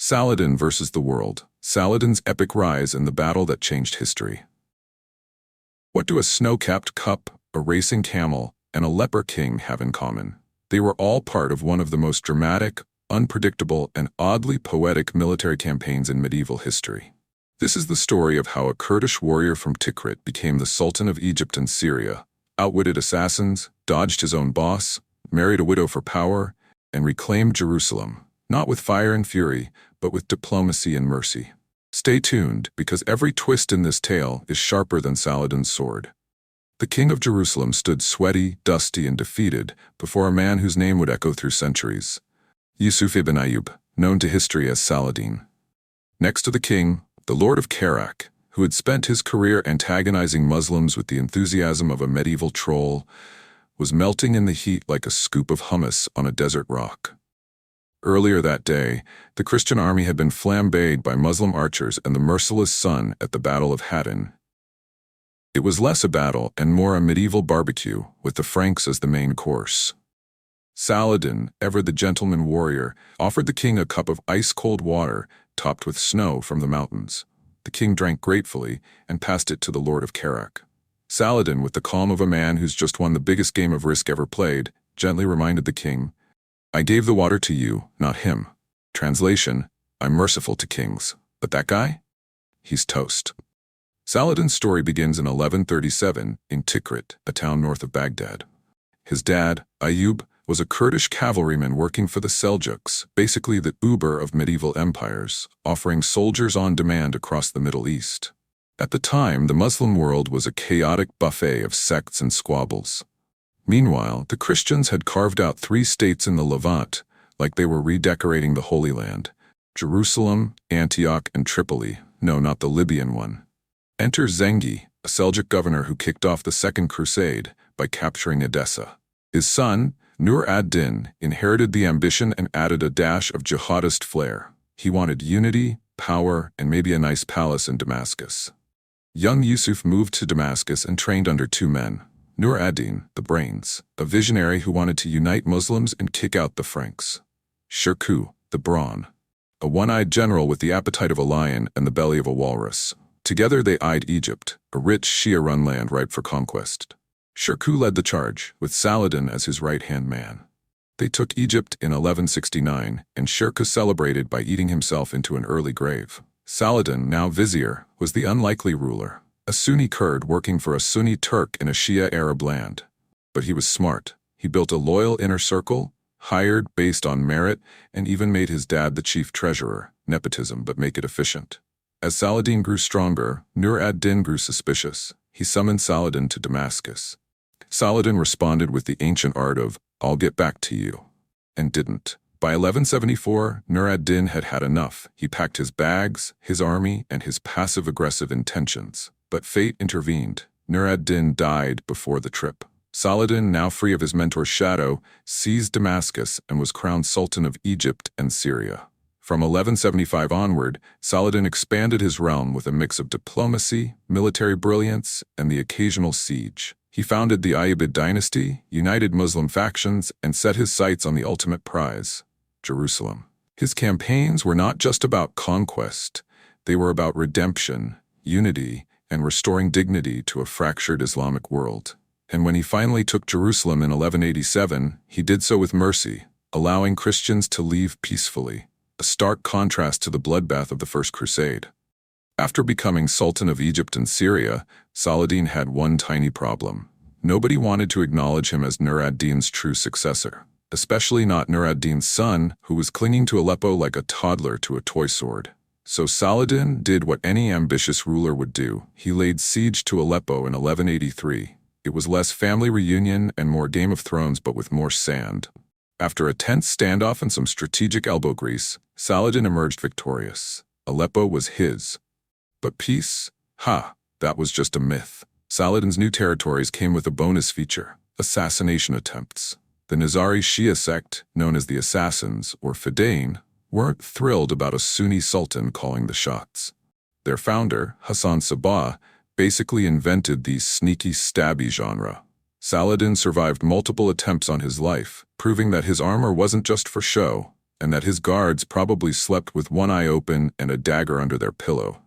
Saladin versus the world. Saladin's epic rise and the battle that changed history. What do a snow-capped cup, a racing camel, and a leper king have in common? They were all part of one of the most dramatic, unpredictable, and oddly poetic military campaigns in medieval history. This is the story of how a Kurdish warrior from Tikrit became the Sultan of Egypt and Syria, outwitted assassins, dodged his own boss, married a widow for power, and reclaimed Jerusalem, not with fire and fury, but with diplomacy and mercy. Stay tuned, because every twist in this tale is sharper than Saladin's sword. The king of Jerusalem stood sweaty, dusty, and defeated before a man whose name would echo through centuries. Yusuf ibn Ayyub, known to history as Saladin. Next to the king, the Lord of Kerak, who had spent his career antagonizing Muslims with the enthusiasm of a medieval troll, was melting in the heat like a scoop of hummus on a desert rock. Earlier that day, the Christian army had been flambéed by Muslim archers and the merciless sun at the Battle of Hattin. It was less a battle and more a medieval barbecue, with the Franks as the main course. Saladin, ever the gentleman warrior, offered the king a cup of ice-cold water topped with snow from the mountains. The king drank gratefully and passed it to the Lord of Kerak. Saladin, with the calm of a man who's just won the biggest game of Risk ever played, gently reminded the king, "I gave the water to you, not him." Translation: I'm merciful to kings, but that guy? He's toast. Saladin's story begins in 1137 in Tikrit, a town north of Baghdad. His dad, Ayyub, was a Kurdish cavalryman working for the Seljuks, basically the Uber of medieval empires, offering soldiers on demand across the Middle East. At the time, the Muslim world was a chaotic buffet of sects and squabbles. Meanwhile, the Christians had carved out 3 states in the Levant, like they were redecorating the Holy Land: Jerusalem, Antioch, and Tripoli. No, not the Libyan one. Enter Zengi, a Seljuk governor who kicked off the Second Crusade by capturing Edessa. His son, Nur ad-Din, inherited the ambition and added a dash of jihadist flair. He wanted unity, power, and maybe a nice palace in Damascus. Young Yusuf moved to Damascus and trained under 2 men. Nur ad-Din, the brains, a visionary who wanted to unite Muslims and kick out the Franks. Shirkuh, the brawn, a one-eyed general with the appetite of a lion and the belly of a walrus. Together they eyed Egypt, a rich Shia-run land ripe for conquest. Shirkuh led the charge, with Saladin as his right-hand man. They took Egypt in 1169, and Shirkuh celebrated by eating himself into an early grave. Saladin, now vizier, was the unlikely ruler, a Sunni Kurd working for a Sunni Turk in a Shia Arab land. But he was smart. He built a loyal inner circle, hired based on merit, and even made his dad the chief treasurer. Nepotism, but make it efficient. As Saladin grew stronger, Nur ad-Din grew suspicious. He summoned Saladin to Damascus. Saladin responded with the ancient art of, "I'll get back to you," and didn't. By 1174, Nur ad-Din had had enough. He packed his bags, his army, and his passive-aggressive intentions. But fate intervened. Nur ad-Din died before the trip. Saladin, now free of his mentor's shadow, seized Damascus and was crowned Sultan of Egypt and Syria. From 1175 onward, Saladin expanded his realm with a mix of diplomacy, military brilliance, and the occasional siege. He founded the Ayyubid Dynasty, united Muslim factions, and set his sights on the ultimate prize: Jerusalem. His campaigns were not just about conquest. They were about redemption, unity, and restoring dignity to a fractured Islamic world. And when he finally took Jerusalem in 1187, he did so with mercy, allowing Christians to leave peacefully, a stark contrast to the bloodbath of the First Crusade. After becoming Sultan of Egypt and Syria, Saladin had one tiny problem. Nobody wanted to acknowledge him as Nur ad-Din's true successor, especially not Nur ad-Din's son, who was clinging to Aleppo like a toddler to a toy sword. So Saladin did what any ambitious ruler would do. He laid siege to Aleppo in 1183. It was less family reunion and more Game of Thrones, but with more sand. After a tense standoff and some strategic elbow grease, Saladin emerged victorious. Aleppo was his. But peace? That was just a myth. Saladin's new territories came with a bonus feature: assassination attempts. The Nizari Shia sect, known as the Assassins, or Fadain, weren't thrilled about a Sunni sultan calling the shots. Their founder, Hassan Sabah, basically invented the sneaky stabby genre. Saladin survived multiple attempts on his life, proving that his armor wasn't just for show, and that his guards probably slept with one eye open and a dagger under their pillow.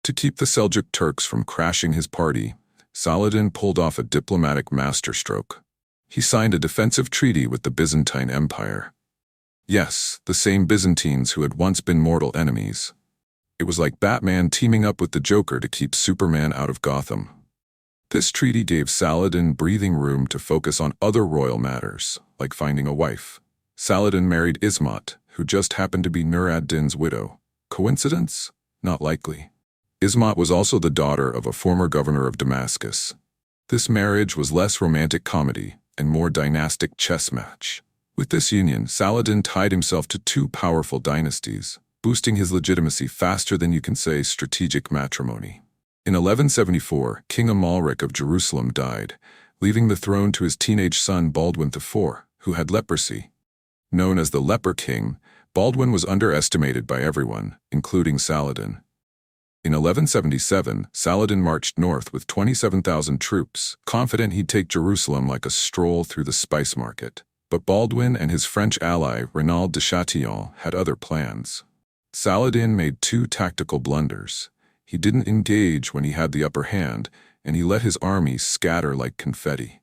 To keep the Seljuk Turks from crashing his party, Saladin pulled off a diplomatic masterstroke. He signed a defensive treaty with the Byzantine Empire. Yes, the same Byzantines who had once been mortal enemies. It was like Batman teaming up with the Joker to keep Superman out of Gotham. This treaty gave Saladin breathing room to focus on other royal matters, like finding a wife. Saladin married Ismat, who just happened to be Nur ad-Din's widow. Coincidence? Not likely. Ismat was also the daughter of a former governor of Damascus. This marriage was less romantic comedy and more dynastic chess match. With this union, Saladin tied himself to two powerful dynasties, boosting his legitimacy faster than you can say strategic matrimony. In 1174, King Amalric of Jerusalem died, leaving the throne to his teenage son Baldwin IV, who had leprosy. Known as the Leper King, Baldwin was underestimated by everyone, including Saladin. In 1177, Saladin marched north with 27,000 troops, confident he'd take Jerusalem like a stroll through the spice market. But Baldwin and his French ally Renaud de Chatillon had other plans. Saladin made two tactical blunders. He didn't engage when he had the upper hand, and he let his army scatter like confetti.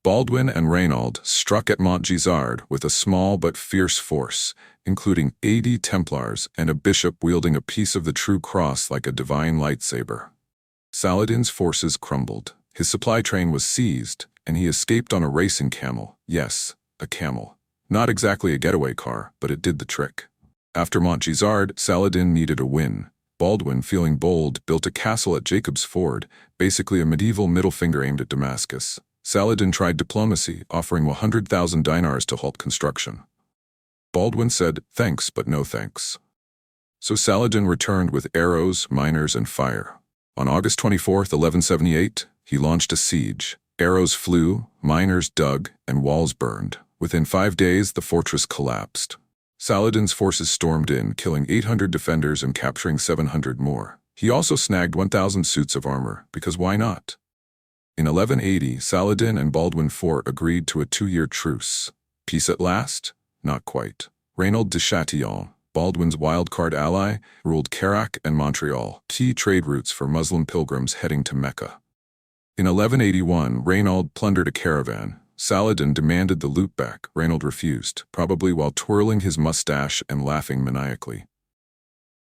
Baldwin and Renaud struck at Montgisard with a small but fierce force, including 80 Templars and a bishop wielding a piece of the true cross like a divine lightsaber. Saladin's forces crumbled. His supply train was seized, and he escaped on a racing camel. Yes, a camel. Not exactly a getaway car, but it did the trick. After Montgisard, Saladin needed a win. Baldwin, feeling bold, built a castle at Jacob's Ford, basically a medieval middle finger aimed at Damascus. Saladin tried diplomacy, offering 100,000 dinars to halt construction. Baldwin said, "Thanks, but no thanks." So Saladin returned with arrows, miners, and fire. On August 24, 1178, he launched a siege. Arrows flew, miners dug, and walls burned. Within 5 days, the fortress collapsed. Saladin's forces stormed in, killing 800 defenders and capturing 700 more. He also snagged 1,000 suits of armor, because why not? In 1180, Saladin and Baldwin IV agreed to a 2-year truce. Peace at last? Not quite. Renaud de Chatillon, Baldwin's wildcard ally, ruled Kerak and Montreal, key trade routes for Muslim pilgrims heading to Mecca. In 1181, Renaud plundered a caravan. Saladin demanded the loot back. Renaud refused, probably while twirling his mustache and laughing maniacally.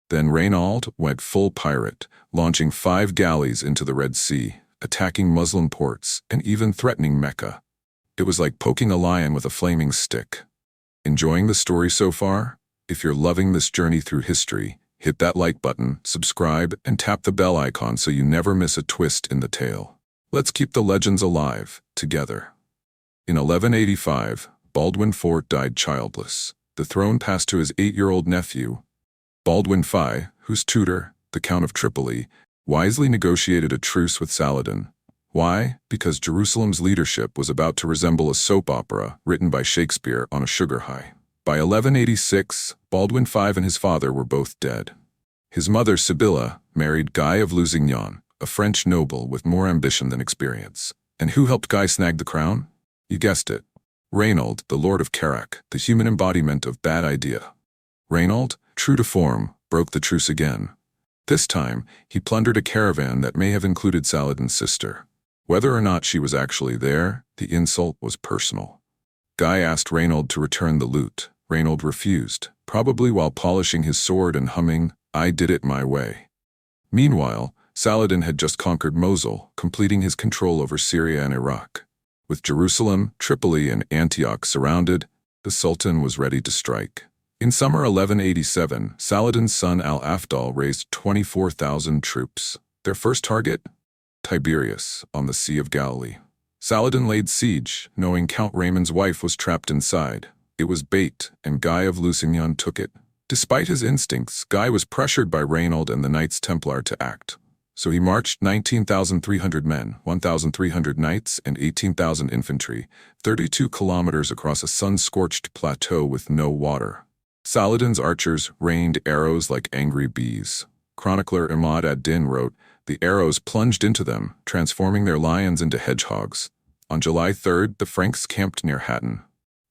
Then Renaud went full pirate, launching 5 galleys into the Red Sea, attacking Muslim ports, and even threatening Mecca. It was like poking a lion with a flaming stick. Enjoying the story so far? If you're loving this journey through history, hit that like button, subscribe, and tap the bell icon so you never miss a twist in the tale. Let's keep the legends alive, together. In 1185, Baldwin IV died childless. The throne passed to his 8-year-old nephew. Baldwin V, whose tutor, the Count of Tripoli, wisely negotiated a truce with Saladin. Why? Because Jerusalem's leadership was about to resemble a soap opera written by Shakespeare on a sugar high. By 1186, Baldwin V and his father were both dead. His mother, Sibylla, married Guy of Lusignan, a French noble with more ambition than experience. And who helped Guy snag the crown? You guessed it. Renaud, the Lord of Kerak, the human embodiment of bad idea. Renaud, true to form, broke the truce again. This time, he plundered a caravan that may have included Saladin's sister. Whether or not she was actually there, the insult was personal. Guy asked Renaud to return the loot. Renaud refused, probably while polishing his sword and humming, "I did it my way." Meanwhile, Saladin had just conquered Mosul, completing his control over Syria and Iraq. With Jerusalem, Tripoli, and Antioch surrounded, the Sultan was ready to strike. In summer 1187, Saladin's son Al-Afdal raised 24,000 troops. Their first target? Tiberias, on the Sea of Galilee. Saladin laid siege, knowing Count Raymond's wife was trapped inside. It was bait, and Guy of Lusignan took it. Despite his instincts, Guy was pressured by Renaud and the Knights Templar to act. So he marched 19,300 men, 1,300 knights, and 18,000 infantry, 32 kilometers across a sun-scorched plateau with no water. Saladin's archers rained arrows like angry bees. Chronicler Imad ad-Din wrote, "The arrows plunged into them, transforming their lions into hedgehogs." On July 3rd, the Franks camped near Hattin.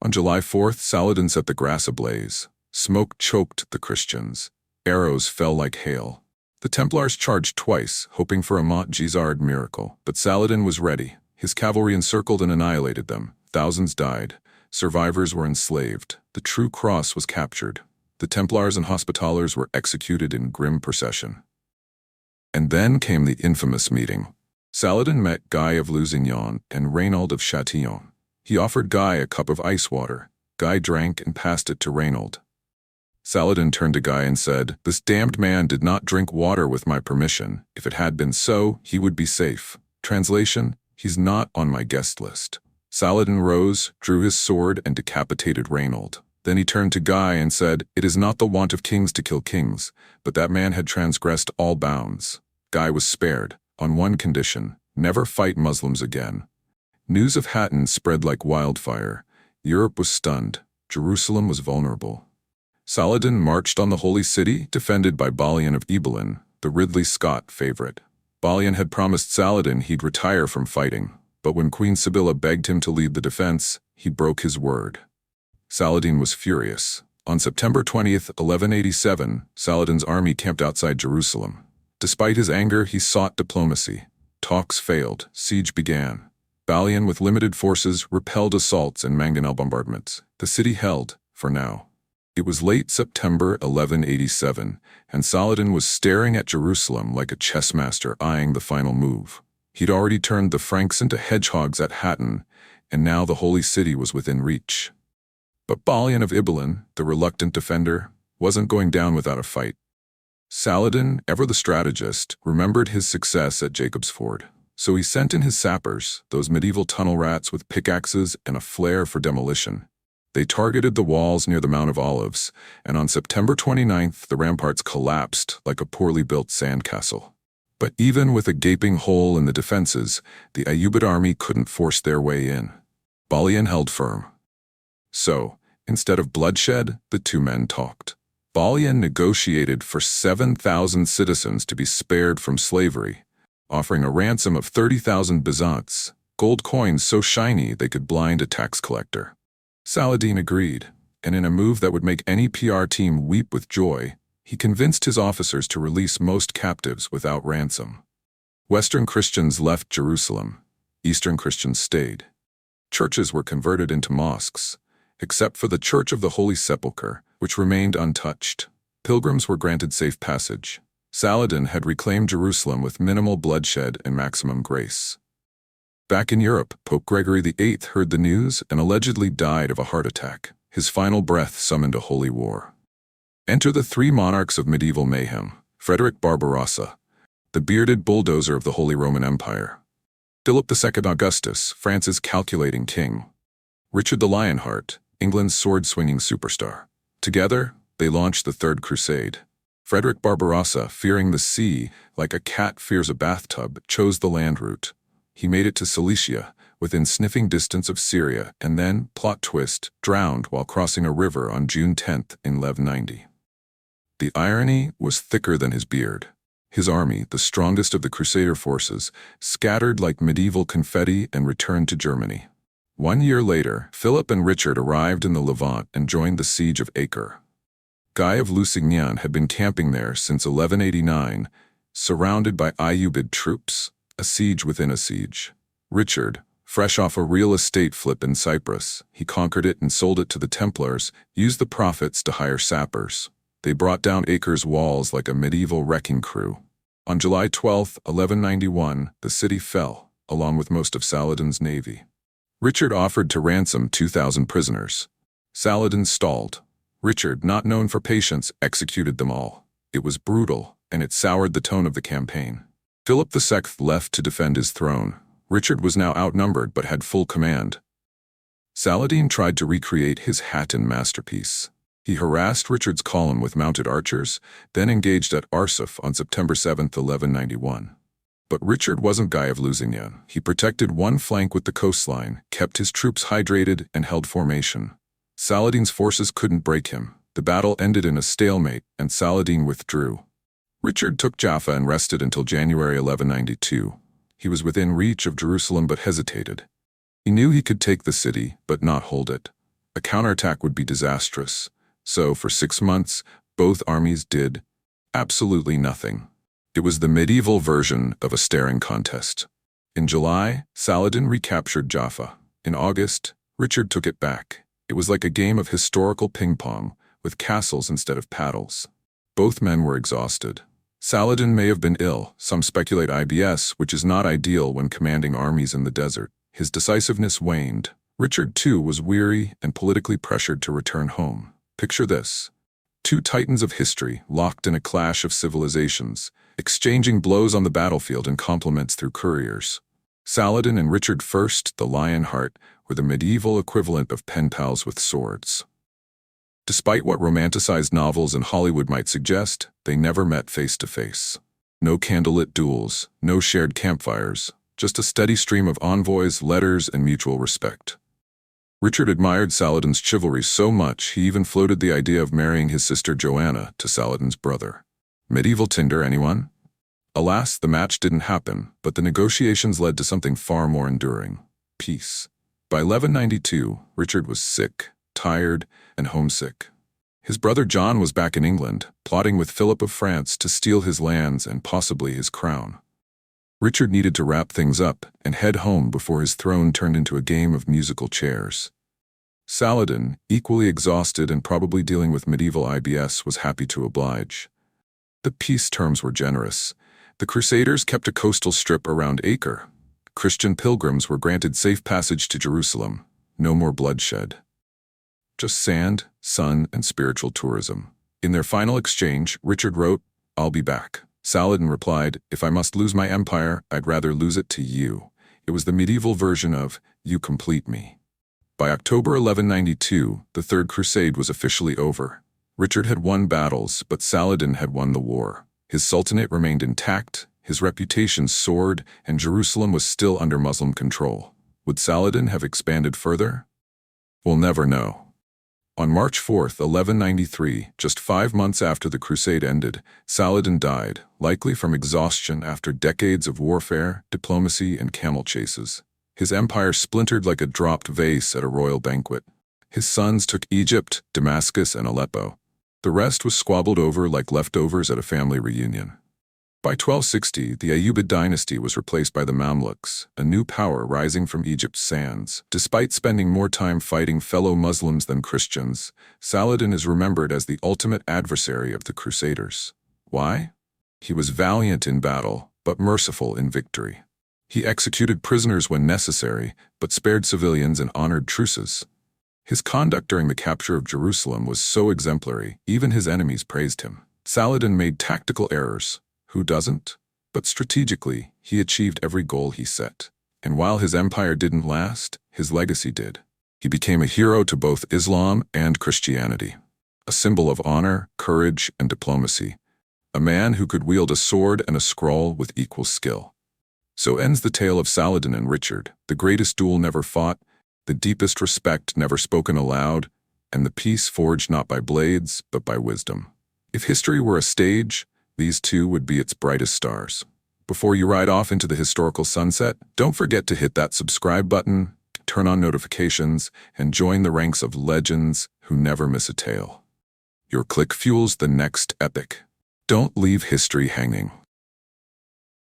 On July 4th, Saladin set the grass ablaze. Smoke choked the Christians. Arrows fell like hail. The Templars charged twice, hoping for a Montgisard miracle. But Saladin was ready. His cavalry encircled and annihilated them. Thousands died. Survivors were enslaved. The true cross was captured. The Templars and Hospitallers were executed in grim procession. And then came the infamous meeting. Saladin met Guy of Lusignan and Reynaud of Châtillon. He offered Guy a cup of ice water. Guy drank and passed it to Reynaud. Saladin turned to Guy and said, "This damned man did not drink water with my permission. If it had been so, he would be safe." Translation: he's not on my guest list. Saladin rose, drew his sword, and decapitated Reynaud. Then he turned to Guy and said, "It is not the wont of kings to kill kings, but that man had transgressed all bounds." Guy was spared, on one condition: never fight Muslims again. News of Hattin spread like wildfire. Europe was stunned. Jerusalem was vulnerable. Saladin marched on the Holy City, defended by Balian of Ibelin, the Ridley Scott favorite. Balian had promised Saladin he'd retire from fighting, but when Queen Sibylla begged him to lead the defense, he broke his word. Saladin was furious. On September 20th, 1187, Saladin's army camped outside Jerusalem. Despite his anger, he sought diplomacy. Talks failed. Siege began. Balian, with limited forces, repelled assaults and mangonel bombardments. The city held, for now. It was late September 1187, and Saladin was staring at Jerusalem like a chess master eyeing the final move. He'd already turned the Franks into hedgehogs at Hattin, and now the Holy City was within reach. But Balian of Ibelin, the reluctant defender, wasn't going down without a fight. Saladin, ever the strategist, remembered his success at Jacob's Ford. So he sent in his sappers, those medieval tunnel rats with pickaxes and a flair for demolition. They targeted the walls near the Mount of Olives, and on September 29th, the ramparts collapsed like a poorly built sandcastle. But even with a gaping hole in the defenses, the Ayyubid army couldn't force their way in. Balian held firm. So, instead of bloodshed, the two men talked. Balian negotiated for 7,000 citizens to be spared from slavery, offering a ransom of 30,000 byzants, gold coins so shiny they could blind a tax collector. Saladin agreed, and in a move that would make any PR team weep with joy, he convinced his officers to release most captives without ransom. Western Christians left Jerusalem. Eastern Christians stayed. Churches were converted into mosques, except for the Church of the Holy Sepulchre, which remained untouched. Pilgrims were granted safe passage. Saladin had reclaimed Jerusalem with minimal bloodshed and maximum grace. Back in Europe, Pope Gregory VIII heard the news and allegedly died of a heart attack. His final breath summoned a holy war. Enter the three monarchs of medieval mayhem: Frederick Barbarossa, the bearded bulldozer of the Holy Roman Empire; Philip II Augustus, France's calculating king; Richard the Lionheart, England's sword-swinging superstar. Together, they launched the Third Crusade. Frederick Barbarossa, fearing the sea like a cat fears a bathtub, chose the land route. He made it to Cilicia, within sniffing distance of Syria, and then, plot twist, drowned while crossing a river on June 10th in 1190. The irony was thicker than his beard. His army, the strongest of the Crusader forces, scattered like medieval confetti and returned to Germany. 1 year later, Philip and Richard arrived in the Levant and joined the siege of Acre. Guy of Lusignan had been camping there since 1189, surrounded by Ayyubid troops. A siege within a siege. Richard, fresh off a real estate flip in Cyprus, he conquered it and sold it to the Templars, used the profits to hire sappers. They brought down Acre's walls like a medieval wrecking crew. On July 12, 1191, the city fell, along with most of Saladin's navy. Richard offered to ransom 2,000 prisoners. Saladin stalled. Richard, not known for patience, executed them all. It was brutal, and it soured the tone of the campaign. Philip II left to defend his throne. Richard was now outnumbered but had full command. Saladin tried to recreate his Hattin masterpiece. He harassed Richard's column with mounted archers, then engaged at Arsuf on September 7, 1191. But Richard wasn't Guy of Lusignan. He protected one flank with the coastline, kept his troops hydrated, and held formation. Saladin's forces couldn't break him. The battle ended in a stalemate, and Saladin withdrew. Richard took Jaffa and rested until January 1192. He was within reach of Jerusalem but hesitated. He knew he could take the city, but not hold it. A counterattack would be disastrous. So, for 6 months, both armies did absolutely nothing. It was the medieval version of a staring contest. In July, Saladin recaptured Jaffa. In August, Richard took it back. It was like a game of historical ping-pong, with castles instead of paddles. Both men were exhausted. Saladin may have been ill, some speculate IBS, which is not ideal when commanding armies in the desert. His decisiveness waned. Richard, too, was weary and politically pressured to return home. Picture this. 2 titans of history, locked in a clash of civilizations, exchanging blows on the battlefield and compliments through couriers. Saladin and Richard I, the Lionheart, were the medieval equivalent of pen pals with swords. Despite what romanticized novels and Hollywood might suggest, they never met face to face. No candlelit duels, no shared campfires, just a steady stream of envoys, letters, and mutual respect. Richard admired Saladin's chivalry so much he even floated the idea of marrying his sister Joanna to Saladin's brother. Medieval Tinder, anyone? Alas, the match didn't happen, but the negotiations led to something far more enduring: peace. By 1192, Richard was sick, tired, and homesick. His brother John was back in England, plotting with Philip of France to steal his lands and possibly his crown. Richard needed to wrap things up and head home before his throne turned into a game of musical chairs. Saladin, equally exhausted and probably dealing with medieval IBS, was happy to oblige. The peace terms were generous. The Crusaders kept a coastal strip around Acre. Christian pilgrims were granted safe passage to Jerusalem. No more bloodshed. Just sand, sun, and spiritual tourism. In their final exchange, Richard wrote, "I'll be back." Saladin replied, "If I must lose my empire, I'd rather lose it to you." It was the medieval version of, "You complete me." By October 1192, the Third Crusade was officially over. Richard had won battles, but Saladin had won the war. His sultanate remained intact, his reputation soared, and Jerusalem was still under Muslim control. Would Saladin have expanded further? We'll never know. On March 4, 1193, just 5 months after the crusade ended, Saladin died, likely from exhaustion after decades of warfare, diplomacy, and camel chases. His empire splintered like a dropped vase at a royal banquet. His sons took Egypt, Damascus, and Aleppo. The rest was squabbled over like leftovers at a family reunion. By 1260, the Ayyubid Dynasty was replaced by the Mamluks, a new power rising from Egypt's sands. Despite spending more time fighting fellow Muslims than Christians, Saladin is remembered as the ultimate adversary of the Crusaders. Why? He was valiant in battle, but merciful in victory. He executed prisoners when necessary, but spared civilians and honored truces. His conduct during the capture of Jerusalem was so exemplary, even his enemies praised him. Saladin made tactical errors. Who doesn't? But strategically, he achieved every goal he set. And while his empire didn't last, his legacy did. He became a hero to both Islam and Christianity. A symbol of honor, courage, and diplomacy. A man who could wield a sword and a scroll with equal skill. So ends the tale of Saladin and Richard, the greatest duel never fought, the deepest respect never spoken aloud, and the peace forged not by blades, but by wisdom. If history were a stage, these two would be its brightest stars. Before you ride off into the historical sunset, don't forget to hit that subscribe button, turn on notifications, and join the ranks of legends who never miss a tale. Your click fuels the next epic. Don't leave history hanging.